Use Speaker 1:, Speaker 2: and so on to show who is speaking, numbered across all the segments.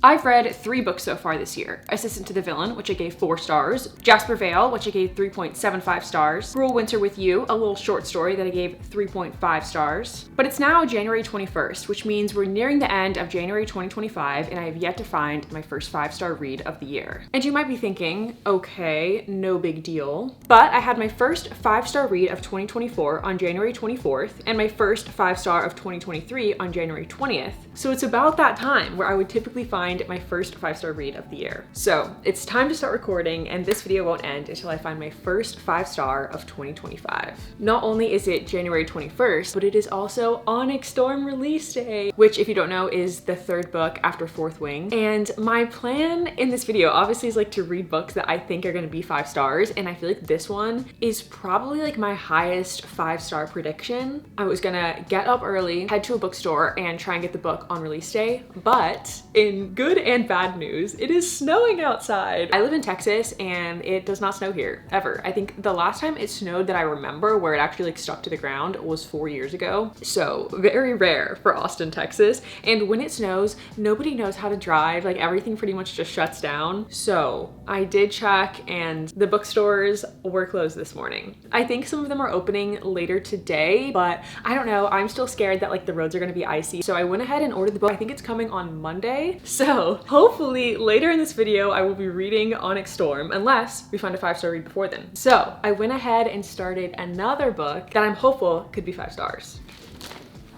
Speaker 1: I've read 3 books so far this year. Assistant to the Villain, which I gave 4 stars. Jasper Vale, which I gave 3.75 stars. Cruel Winter with You, a little short story that I gave 3.5 stars. But it's now January 21st, which means we're nearing the end of January 2025, and I have yet to find my first 5-star read of the year. And you might be thinking, okay, no big deal. But I had my first 5-star read of 2024 on January 24th, and my first 5-star of 2023 on January 20th. So it's about that time where I would typically find my first 5-star read of the year. So it's time to start recording, and this video won't end until I find my first 5-star of 2025. Not only is it January 21st, but it is also Onyx Storm release day, which, if you don't know, is the 3rd book after Fourth Wing. And my plan in this video obviously is like to read books that I think are gonna be 5 stars, and I feel like this one is probably like my highest 5-star prediction. I was gonna get up early, head to a bookstore, and try and get the book on release day, but in good and bad news, it is snowing outside. I live in Texas and it does not snow here, ever. I think the last time it snowed that I remember where it actually like stuck to the ground was 4 years ago. So very rare for Austin, Texas. And when it snows, nobody knows how to drive. Like everything pretty much just shuts down. So I did check and the bookstores were closed this morning. I think some of them are opening later today, but I don't know. I'm still scared that like the roads are gonna be icy. So I went ahead and ordered the book. I think it's coming on Monday. So hopefully later in this video, I will be reading Onyx Storm, unless we find a 5-star read before then. So I went ahead and started another book that I'm hopeful could be 5 stars.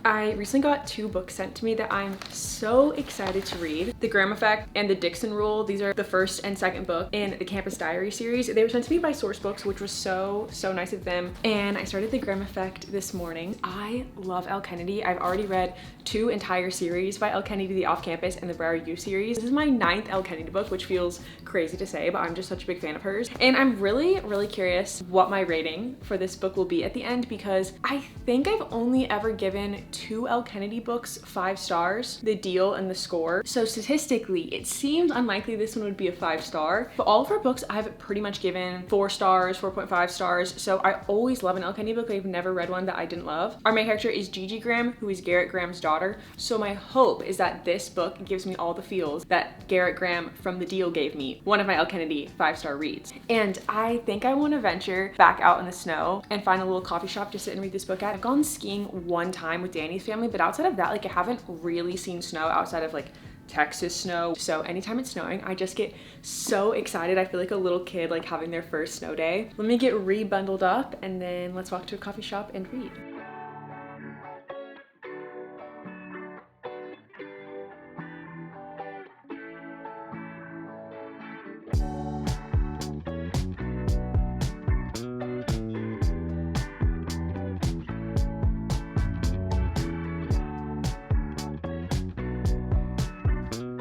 Speaker 1: I recently got 2 books sent to me that I'm so excited to read. The Graham Effect and The Dixon Rule. These are the 1st and 2nd book in the Campus Diary series. They were sent to me by Source Books, which was so nice of them. And I started The Graham Effect this morning. I love Elle Kennedy. I've already read 2 entire series by Elle Kennedy, the Off Campus and the Briar U series. This is my 9th Elle Kennedy book, which feels crazy to say, but I'm just such a big fan of hers. And I'm really curious what my rating for this book will be at the end, because I think I've only ever given 2 Elle Kennedy books 5 stars, The Deal and The Score. So statistically, it seems unlikely this one would be a 5-star. But all of her books I've pretty much given 4 stars, 4.5 stars. So I always love an Elle Kennedy book. I've never read one that I didn't love. Our main character is Gigi Graham, who is Garrett Graham's daughter. So my hope is that this book gives me all the feels that Garrett Graham from The Deal gave me, one of my Elle Kennedy 5-star reads. And I think I want to venture back out in the snow and find a little coffee shop to sit and read this book at. I've gone skiing one time with Danny's family, but outside of that, like I haven't really seen snow outside of like Texas snow. So anytime it's snowing, I just get so excited. I feel like a little kid like having their first snow day. Let me get re-bundled up and then let's walk to a coffee shop and read.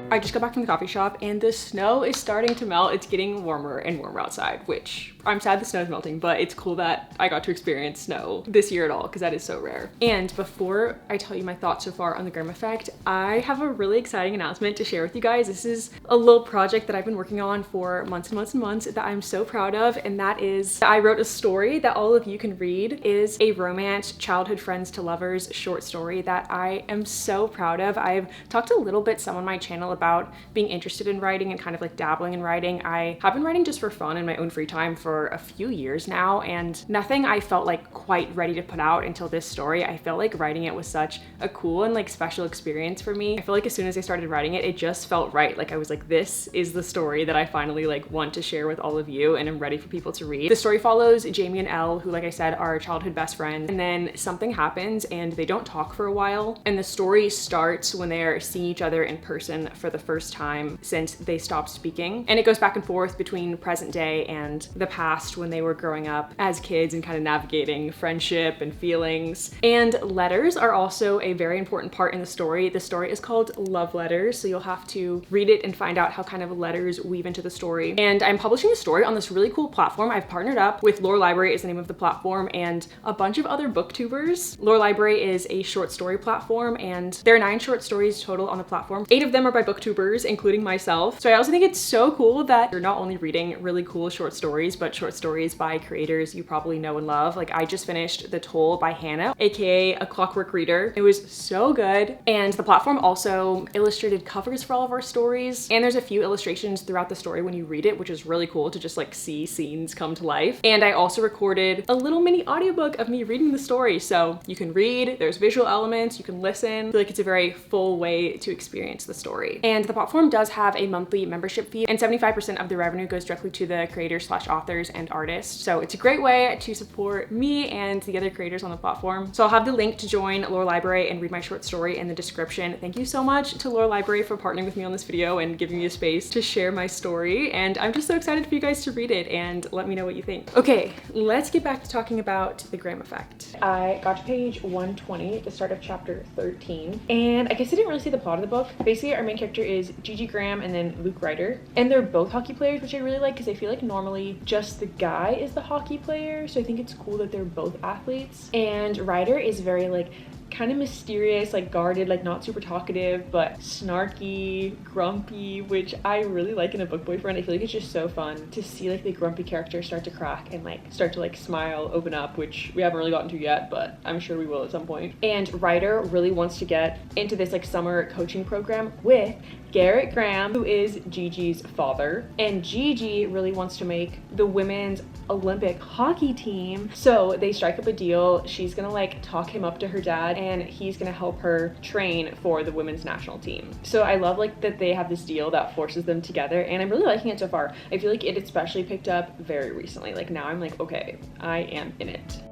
Speaker 1: I just got back from the coffee shop and the snow is starting to melt. It's getting warmer and warmer outside, which I'm sad the snow is melting, but it's cool that I got to experience snow this year at all, because that is so rare. And before I tell you my thoughts so far on The Graham Effect, I have a really exciting announcement to share with you guys. This is a little project that I've been working on for months and months and months that I'm so proud of, and that is I wrote a story that all of you can read. It is a romance, childhood friends to lovers short story that I am so proud of. I've talked a little bit some on my channel about being interested in writing and kind of like dabbling in writing. I have been writing just for fun in my own free time for a few years now, and nothing I felt like quite ready to put out until this story. I felt like writing it was such a cool and like special experience for me. I feel like as soon as I started writing it, it just felt right. Like I was like, this is the story that I finally like want to share with all of you and I'm ready for people to read. The story follows Jamie and Elle, who, like I said, are childhood best friends, and then something happens and they don't talk for a while, and the story starts when they're seeing each other in person for the first time since they stopped speaking. And it goes back and forth between present day and the past when they were growing up as kids and kind of navigating friendship and feelings. And letters are also a very important part in the story. The story is called Love Letters, so you'll have to read it and find out how kind of letters weave into the story. And I'm publishing the story on this really cool platform. I've partnered up with Lore Library is the name of the platform, and a bunch of other booktubers. Lore Library is a short story platform, and there are 9 short stories total on the platform. 8 of them are by booktubers, including myself. So I also think it's so cool that you're not only reading really cool short stories, but short stories by creators you probably know and love. Like I just finished The Toll by Hannah, aka A Clockwork Reader. It was so good. And the platform also illustrated covers for all of our stories. And there's a few illustrations throughout the story when you read it, which is really cool to just like see scenes come to life. And I also recorded a little mini audiobook of me reading the story. So you can read, there's visual elements, you can listen. I feel like it's a very full way to experience the story. And the platform does have a monthly membership fee, and 75% of the revenue goes directly to the creators / authors and artists. So it's a great way to support me and the other creators on the platform. So I'll have the link to join Lore Library and read my short story in the description. Thank you so much to Lore Library for partnering with me on this video and giving me a space to share my story. And I'm just so excited for you guys to read it and let me know what you think. Okay, let's get back to talking about the Graham effect. I got to page 120, the start of chapter 13. And I guess I didn't really see the plot of the book. Basically, our main character is Gigi Graham and then Luke Ryder. And they're both hockey players, which I really like because I feel like normally just the guy is the hockey player. So I think it's cool that they're both athletes. And Ryder is very like kind of mysterious, like guarded, like not super talkative, but snarky, grumpy, which I really like in a book boyfriend. I feel like it's just so fun to see like the grumpy character start to crack and like start to like smile, open up, which we haven't really gotten to yet, but I'm sure we will at some point. And Ryder really wants to get into this like summer coaching program with Garrett Graham, who is Gigi's father. And Gigi really wants to make the women's Olympic hockey team. So they strike up a deal. She's gonna like talk him up to her dad and he's gonna help her train for the women's national team. So I love like that they have this deal that forces them together, and I'm really liking it so far. I feel like it especially picked up very recently. Like now I'm like, okay, I am in it.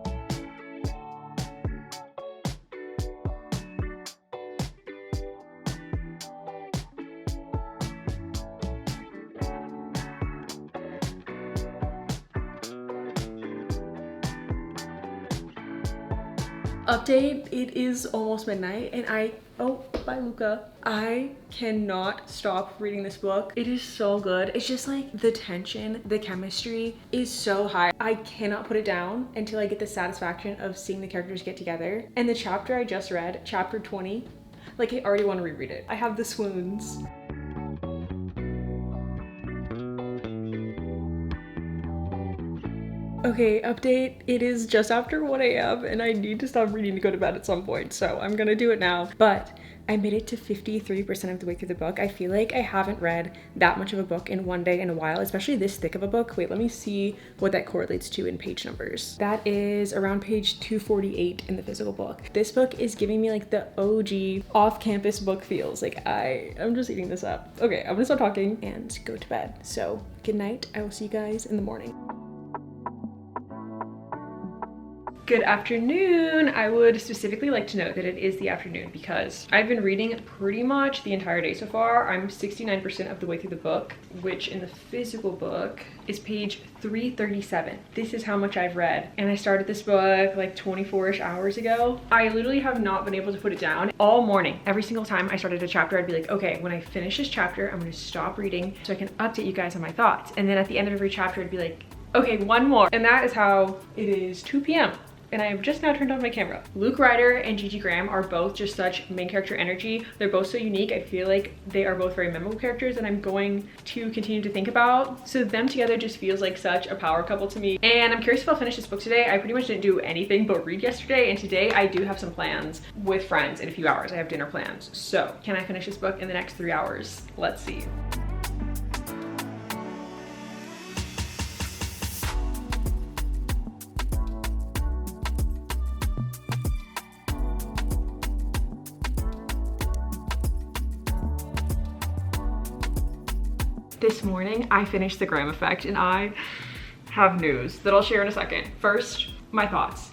Speaker 1: Update, it is almost midnight and oh, bye Luca. I cannot stop reading this book. It is so good. It's just like the tension, the chemistry is so high. I cannot put it down until I get the satisfaction of seeing the characters get together. And the chapter I just read, chapter 20, like I already want to reread it. I have the swoons. Okay, update, it is just after 1 a.m. and I need to stop reading to go to bed at some point, so I'm gonna do it now. But I made it to 53% of the way through the book. I feel like I haven't read that much of a book in one day in a while, especially this thick of a book. Wait, let me see what that correlates to in page numbers. That is around page 248 in the physical book. This book is giving me like the OG off-campus book feels. Like I'm just eating this up. Okay, I'm gonna stop talking and go to bed. So good night. I will see you guys in the morning. Good afternoon. I would specifically like to note that it is the afternoon because I've been reading pretty much the entire day so far. I'm 69% of the way through the book, which in the physical book is page 337. This is how much I've read. And I started this book like 24-ish hours ago. I literally have not been able to put it down all morning. Every single time I started a chapter, I'd be like, okay, when I finish this chapter, I'm gonna stop reading so I can update you guys on my thoughts. And then at the end of every chapter, I'd be like, okay, one more. And that is how it is 2 p.m. and I have just now turned on my camera. Luke Ryder and Gigi Graham are both just such main character energy. They're both so unique. I feel like they are both very memorable characters and I'm going to continue to think about. So them together just feels like such a power couple to me. And I'm curious if I'll finish this book today. I pretty much didn't do anything but read yesterday, and today I do have some plans with friends in a few hours. I have dinner plans. So can I finish this book in the next 3 hours? Let's see. This morning, I finished The Graham Effect and I have news that I'll share in a second. First, my thoughts.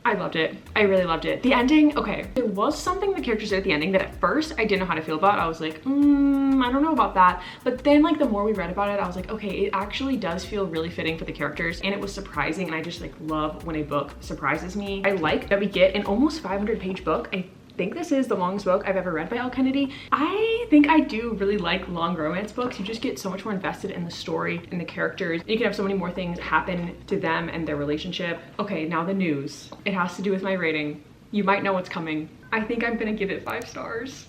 Speaker 1: I loved it. I really loved it. The ending, okay. There was something the characters did at the ending that at first I didn't know how to feel about. I was like, I don't know about that. But then like the more we read about it, I was like, okay, it actually does feel really fitting for the characters and it was surprising, and I just like love when a book surprises me. I like that we get an almost 500-page book. I think this is the longest book I've ever read by Elle Kennedy. I think I do really like long romance books. You just get so much more invested in the story and the characters. You can have so many more things happen to them and their relationship. Okay, now the news. It has to do with my rating. You might know what's coming. I think I'm gonna give it 5 stars.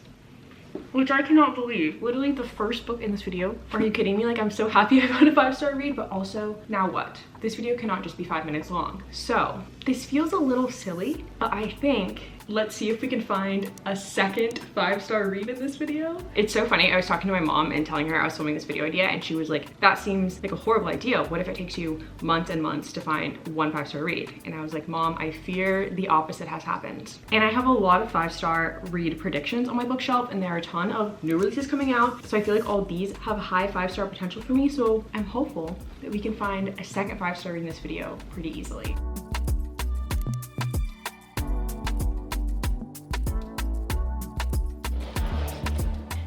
Speaker 1: which I cannot believe. Literally the first book in this video. Are you kidding me? Like, I'm so happy I found a 5-star read, but also now what? This video cannot just be 5 minutes long. So this feels a little silly, but I think let's see if we can find a second 5-star read in this video. It's so funny. I was talking to my mom and telling her I was filming this video idea, and she was like, that seems like a horrible idea. What if it takes you months and months to find one 5-star read? And I was like, Mom, I fear the opposite has happened. And I have a lot of 5-star read predictions on my bookshelf, and there are a ton of new releases coming out. So I feel like all these have high 5-star potential for me. So I'm hopeful that we can find a second 5-star read in this video pretty easily.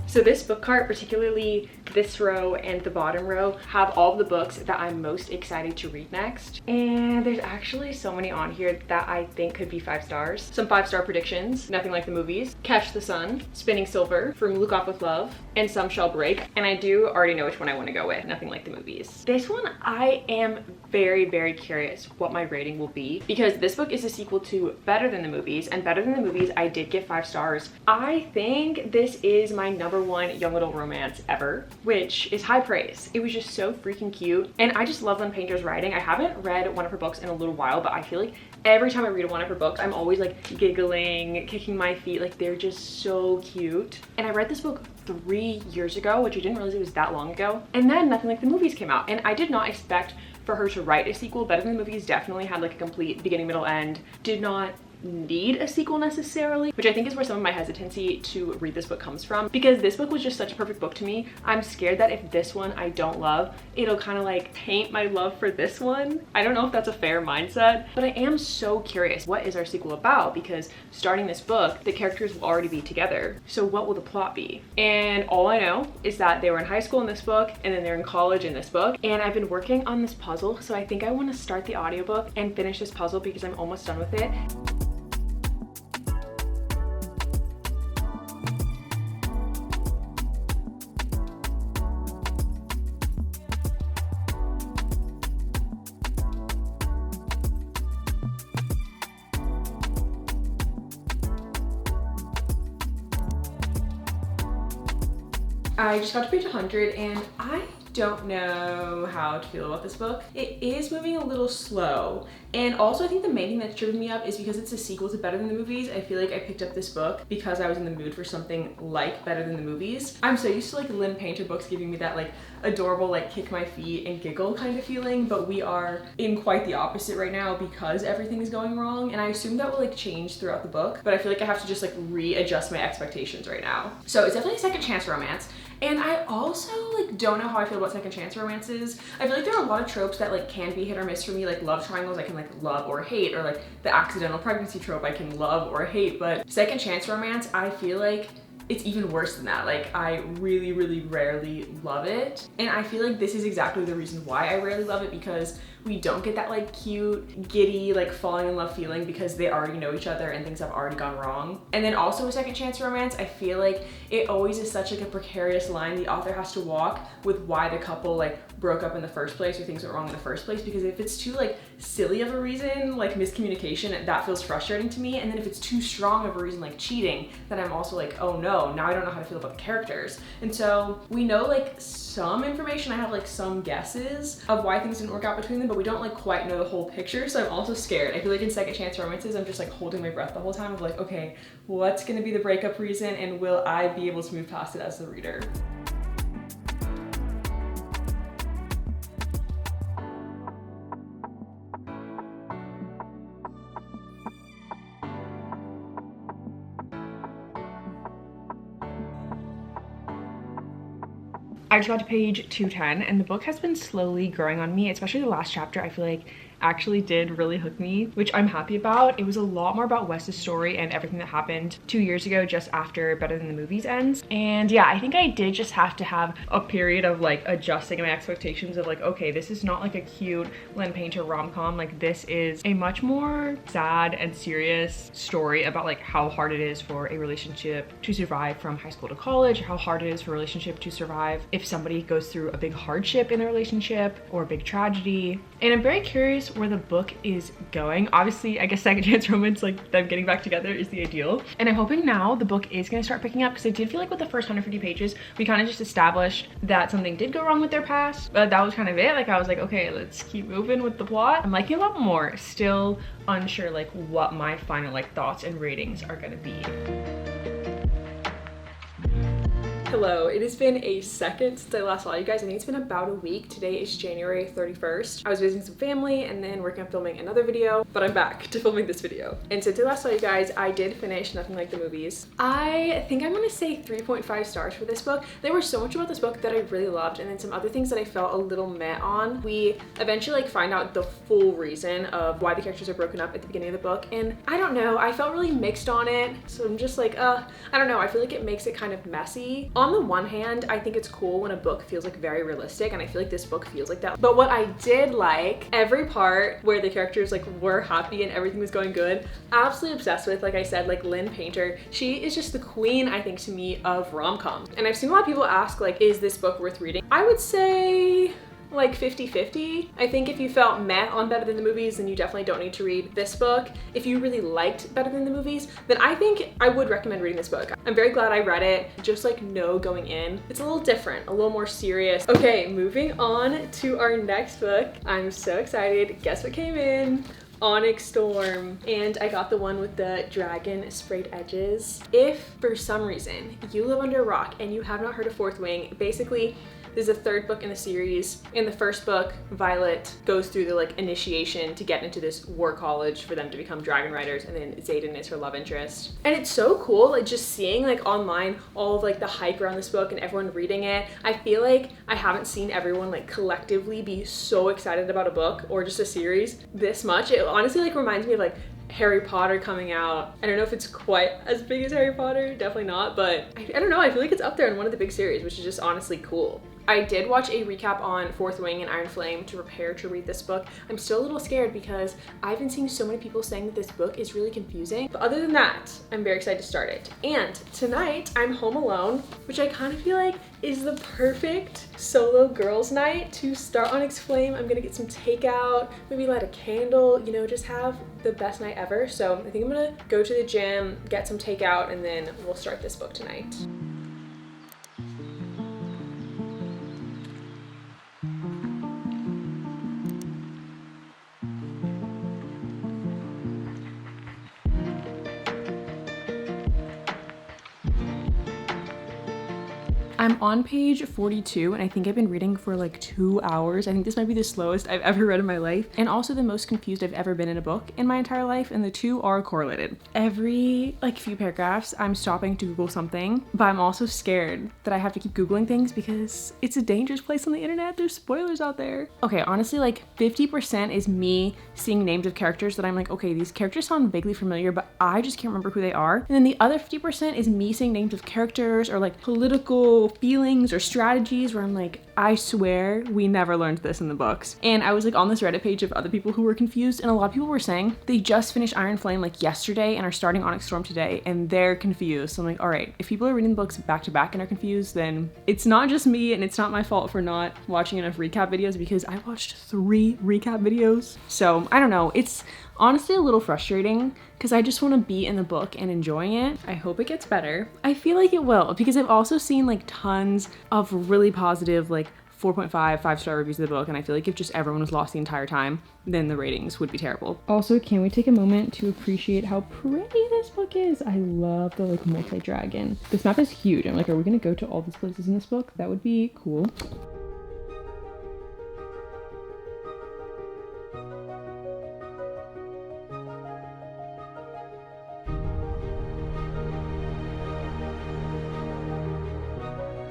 Speaker 1: So this book cart, particularly this row and the bottom row, have all of the books that I'm most excited to read next. And there's actually so many on here that I think could be 5 stars. Some 5-star predictions: Nothing Like the Movies, Catch the Sun, Spinning Silver, From Look Off With Love, and Some Shall Break. And I do already know which one I want to go with, Nothing Like the Movies. This one, I am very, very curious what my rating will be, because this book is a sequel to Better Than the Movies, and Better Than the Movies I did give 5 stars. I think this is my #1 young adult romance ever, which is high praise. It was just so freaking cute, and I just love Lynn Painter's writing. I haven't read one of her books in a little while, but I feel like every time I read one of her books, I'm always like giggling, kicking my feet. Like, they're just so cute. And I read this book 3 years ago, which I didn't realize it was that long ago. And then Nothing Like the Movies came out, and I did not expect for her to write a sequel. Better Than the Movies definitely had like a complete beginning, middle, end. Did not need a sequel necessarily, which I think is where some of my hesitancy to read this book comes from, because this book was just such a perfect book to me. I'm scared that if this one I don't love, it'll kind of like taint my love for this one. I don't know if that's a fair mindset, but I am so curious, what is our sequel about? Because starting this book, the characters will already be together. So what will the plot be? And all I know is that they were in high school in this book, and then they're in college in this book. And I've been working on this puzzle, so I think I want to start the audiobook and finish this puzzle because I'm almost done with it. I just got to page 100, and I don't know how to feel about this book. It is moving a little slow, and also I think the main thing that's tripping me up is because it's a sequel to Better Than the Movies. I feel like I picked up this book because I was in the mood for something like Better Than the Movies. I'm so used to like Lynn Painter books giving me that like adorable like kick my feet and giggle kind of feeling, but we are in quite the opposite right now because everything is going wrong, and I assume that will like change throughout the book, but I feel like I have to just like readjust my expectations right now. So it's definitely a second chance romance. And I also like don't know how I feel about second chance romances. I feel like there are a lot of tropes that like can be hit or miss for me, like love triangles I can like love or hate, or like the accidental pregnancy trope I can love or hate, but second chance romance, I feel like it's even worse than that. Like, I really, really rarely love it. And I feel like this is exactly the reason why I rarely love it, because we don't get that like cute, giddy, like falling in love feeling because they already know each other and things have already gone wrong. And then also a second chance romance, I feel like it always is such like a precarious line the author has to walk with why the couple like broke up in the first place or things went wrong in the first place, because if it's too like silly of a reason, like miscommunication, that feels frustrating to me. And then if it's too strong of a reason, like cheating, then I'm also like, oh no, now I don't know how to feel about the characters. And so we know like some information, I have like some guesses of why things didn't work out between them, but we don't like quite know the whole picture. So I'm also scared. I feel like in second chance romances, I'm just like holding my breath the whole time of like, okay, what's gonna be the breakup reason, and will I be able to move past it as the reader? I just got to page 210, and the book has been slowly growing on me, especially the last chapter. I feel like actually did really hook me, which I'm happy about. It was a lot more about Wes's story and everything that happened 2 years ago just after Better Than the Movies ends. And yeah, I think I did just have to have a period of like adjusting my expectations of like, okay, this is not like a cute Lynn Painter rom-com. Like, this is a much more sad and serious story about like how hard it is for a relationship to survive from high school to college, how hard it is for a relationship to survive if somebody goes through a big hardship in a relationship or a big tragedy. And I'm very curious where the book is going. Obviously, I guess second chance romance, like them getting back together, is the ideal. And I'm hoping now the book is gonna start picking up, because I did feel like with the first 150 pages, we kind of just established that something did go wrong with their past, but that was kind of it. Like I was like, okay, let's keep moving with the plot. I'm liking it a lot more. Still unsure like what my final like thoughts and ratings are gonna be. Hello, it has been a second since I last saw you guys. I think it's been about a week. Today is January 31st. I was visiting some family and then working on filming another video, but I'm back to filming this video. And since I last saw you guys, I did finish Nothing Like the Movies. I think I'm gonna say 3.5 stars for this book. There was so much about this book that I really loved, and then some other things that I felt a little meh on. We eventually like find out the full reason of why the characters are broken up at the beginning of the book, and I don't know, I felt really mixed on it. So I'm just like, I don't know, I feel like it makes it kind of messy. On the one hand, I think it's cool when a book feels like very realistic, and I feel like this book feels like that. But what I did like, every part where the characters like were happy and everything was going good, absolutely obsessed with. Like I said, like Lynn Painter, she is just the queen, I think, to me, of rom-coms. And I've seen a lot of people ask like, is this book worth reading? I would say like 50-50. I think if you felt meh on Better Than the Movies, then you definitely don't need to read this book. If you really liked Better Than the Movies, then I think I would recommend reading this book. I'm very glad I read it. Just like know going in, it's a little different, a little more serious. Okay, moving on to our next book. I'm so excited. Guess what came in? Onyx Storm, and I got the one with the dragon sprayed edges. If for some reason you live under a rock and you have not heard of Fourth Wing, basically this is the third book in the series. In the first book, Violet goes through the like initiation to get into this war college for them to become dragon riders, and then Xaden is her love interest. And it's so cool, like just seeing like online all of like the hype around this book and everyone reading it. I feel like I haven't seen everyone like collectively be so excited about a book or just a series this much. It honestly like reminds me of like Harry Potter coming out. I don't know if it's quite as big as Harry Potter, definitely not, but I don't know, I feel like it's up there in one of the big series, which is just honestly cool. I did watch a recap on Fourth Wing and Iron Flame to prepare to read this book. I'm still a little scared because I've been seeing so many people saying that this book is really confusing. But other than that, I'm very excited to start it. And tonight I'm home alone, which I kind of feel like is the perfect solo girls night to start Onyx Flame. I'm gonna get some takeout, maybe light a candle, you know, just have the best night ever. So I think I'm gonna go to the gym, get some takeout, and then we'll start this book tonight. I'm on page 42 and I think I've been reading for like 2 hours. I think this might be the slowest I've ever read in my life, and also the most confused I've ever been in a book in my entire life, and the two are correlated. Every like few paragraphs I'm stopping to Google something, but I'm also scared that I have to keep Googling things because it's a dangerous place on the internet. There's spoilers out there. Okay, honestly, like 50% is me seeing names of characters that I'm like, okay, these characters sound vaguely familiar, but I just can't remember who they are. And then the other 50% is me seeing names of characters or like political feelings or strategies where I'm like, I swear we never learned this in the books. And I was like on this Reddit page of other people who were confused, and a lot of people were saying they just finished Iron Flame like yesterday and are starting Onyx Storm today, and they're confused. So I'm like, all right, if people are reading the books back to back and are confused, then it's not just me and it's not my fault for not watching enough recap videos, because I watched 3 recap videos. So I don't know, it's honestly a little frustrating because I just want to be in the book and enjoying it. I hope it gets better. I feel like it will, because I've also seen like tons of really positive like 4.5, 5-star reviews of the book, and I feel like if just everyone was lost the entire time, then the ratings would be terrible. Also, can we take a moment to appreciate how pretty this book is? I love the like multi-dragon. This map is huge. I'm like, are we gonna go to all these places in this book? That would be cool.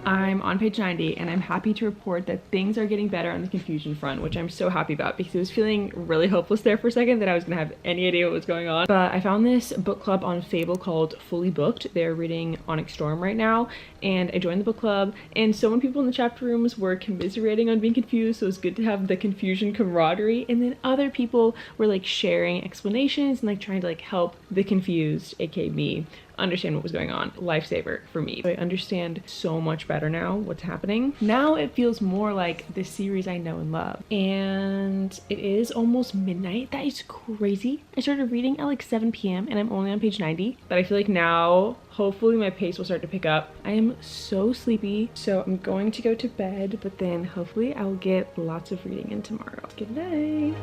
Speaker 1: I'm on page 90 and I'm happy to report that things are getting better on the confusion front, which I'm so happy about because it was feeling really hopeless there for a second that I was gonna have any idea what was going on. But I found this book club on Fable called Fully Booked. They're reading Onyx Storm right now, and I joined the book club, and so many people in the chapter rooms were commiserating on being confused, so it was good to have the confusion camaraderie. And then other people were like sharing explanations and like trying to like help the confused, aka me, understand what was going on. Lifesaver for me. I understand so much better now what's happening. Now it feels more like the series I know and love. And it is almost midnight. That is crazy. I started reading at like 7 p.m. and I'm only on page 90. But I feel like now, hopefully my pace will start to pick up. I am so sleepy, so I'm going to go to bed, but then hopefully I will get lots of reading in tomorrow. Good night.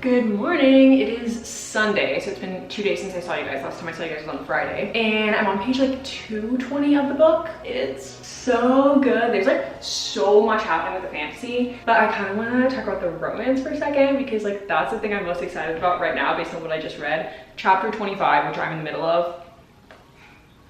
Speaker 1: Good morning. It is Sunday, so it's been 2 days since I saw you guys. Last time I saw you guys was on Friday. And I'm on page like 220 of the book. It's so good. There's like so much happening with the fantasy, but I kind of want to talk about the romance for a second because like that's the thing I'm most excited about right now based on what I just read. Chapter 25, which I'm in the middle of.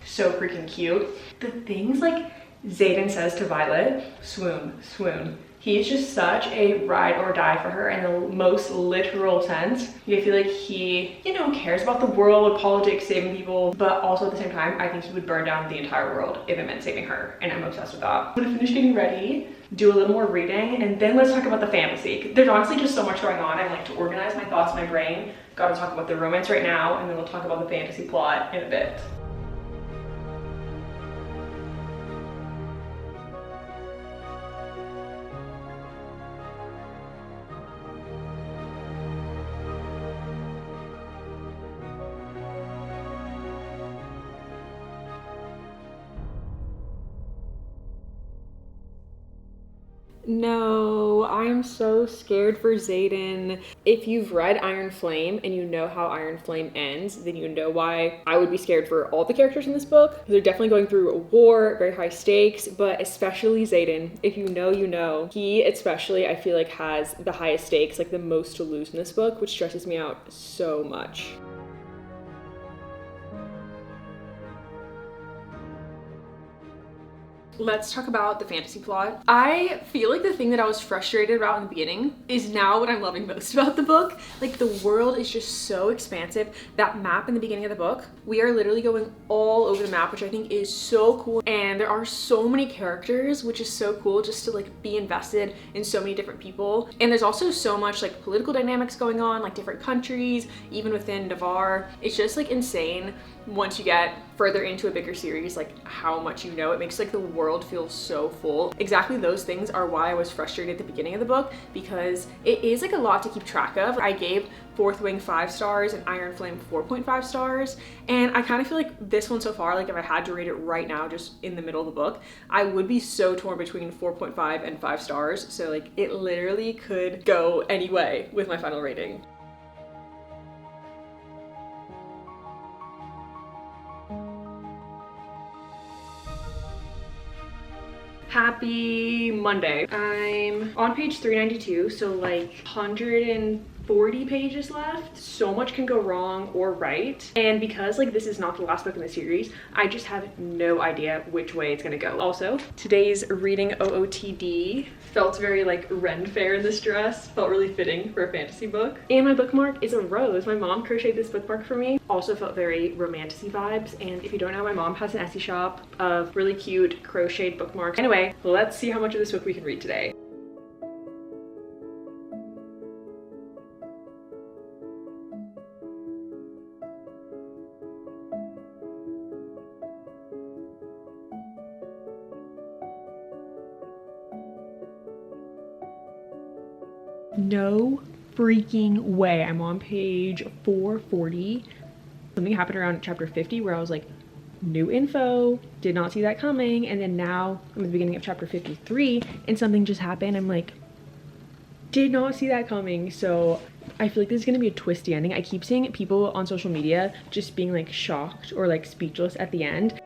Speaker 1: So freaking cute. The things like Xaden says to Violet, swoon, swoon. He's just such a ride or die for her in the most literal sense. I feel like he, you know, cares about the world, politics, saving people, but also at the same time, I think he would burn down the entire world if it meant saving her, and I'm obsessed with that. I'm gonna finish getting ready, do a little more reading, and then let's talk about the fantasy. There's honestly just so much going on. I like to organize my thoughts in my brain. Gotta talk about the romance right now, and then we'll talk about the fantasy plot in a bit. No, I'm so scared for Xaden. If you've read Iron Flame and you know how Iron Flame ends, then you know why I would be scared for all the characters in this book. They're definitely going through a war, very high stakes, but especially Xaden. If you know, you know. He especially, I feel like, has the highest stakes, like the most to lose in this book, which stresses me out so much. Let's talk about the fantasy plot. I feel like the thing that I was frustrated about in the beginning is now what I'm loving most about the book. Like the world is just so expansive. That map in the beginning of the book, we are literally going all over the map, which I think is so cool. And there are so many characters, which is so cool just to like be invested in so many different people. And there's also so much like political dynamics going on, like different countries, even within Navarre. It's just like insane once you get further into a bigger series, like how much you know. It makes like the world feel so full. Exactly those things are why I was frustrated at the beginning of the book, because it is like a lot to keep track of. I gave Fourth Wing 5 stars and Iron Flame 4.5 stars, and I kind of feel like this one so far, like if I had to rate it right now just in the middle of the book, I would be so torn between 4.5 and 5 stars. So like it literally could go any way with my final rating. Happy Monday. I'm on page 392, so like 140 pages left. So much can go wrong or right. And because like this is not the last book in the series, I just have no idea which way it's gonna go. Also, today's reading OOTD felt very like Ren Fair in this dress. Felt really fitting for a fantasy book. And my bookmark is a rose. My mom crocheted this bookmark for me. Also felt very romantic-y vibes. And if you don't know, my mom has an Etsy shop of really cute crocheted bookmarks. Anyway, let's see how much of this book we can read today. No freaking way. I'm on page 440. Something happened around chapter 50 where I was like, new info, did not see that coming. And then now I'm at the beginning of chapter 53 and something just happened. I'm like, did not see that coming. So I feel like this is gonna be a twisty ending. I keep seeing people on social media just being like shocked or like speechless at the end.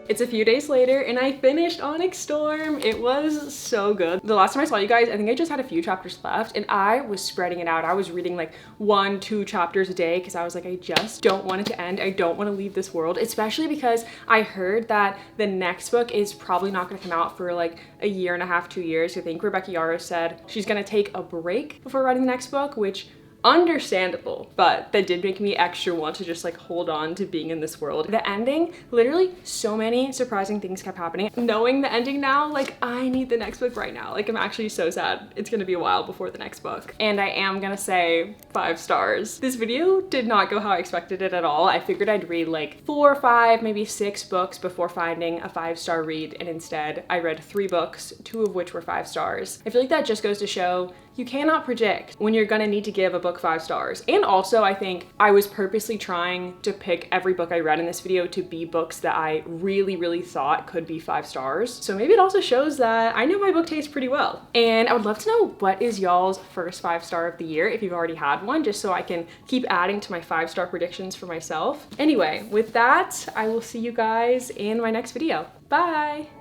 Speaker 1: It's a few days later and I finished Onyx Storm. It was so good. The last time I saw you guys, I think I just had a few chapters left and I was spreading it out. I was reading like 1-2 chapters a day because I was like, I just don't want it to end. I don't want to leave this world, especially because I heard that the next book is probably not going to come out for like a year and a half, 2 years. I think Rebecca Yarros said she's going to take a break before writing the next book, which understandable, but that did make me extra want to just like hold on to being in this world. The ending, literally so many surprising things kept happening. Knowing the ending now, like I need the next book right now. Like I'm actually so sad. It's gonna be a while before the next book. And I am gonna say 5 stars. This video did not go how I expected it at all. I figured I'd read like 4 or 5, maybe 6 books before finding a 5-star read, and instead I read 3 books, 2 of which were 5 stars. I feel like that just goes to show you cannot predict when you're gonna need to give a book 5 stars. And also I think I was purposely trying to pick every book I read in this video to be books that I really thought could be 5 stars. So maybe it also shows that I know my book taste pretty well. And I would love to know what is y'all's first 5-star of the year if you've already had one, just so I can keep adding to my 5-star predictions for myself. Anyway, with that, I will see you guys in my next video. Bye!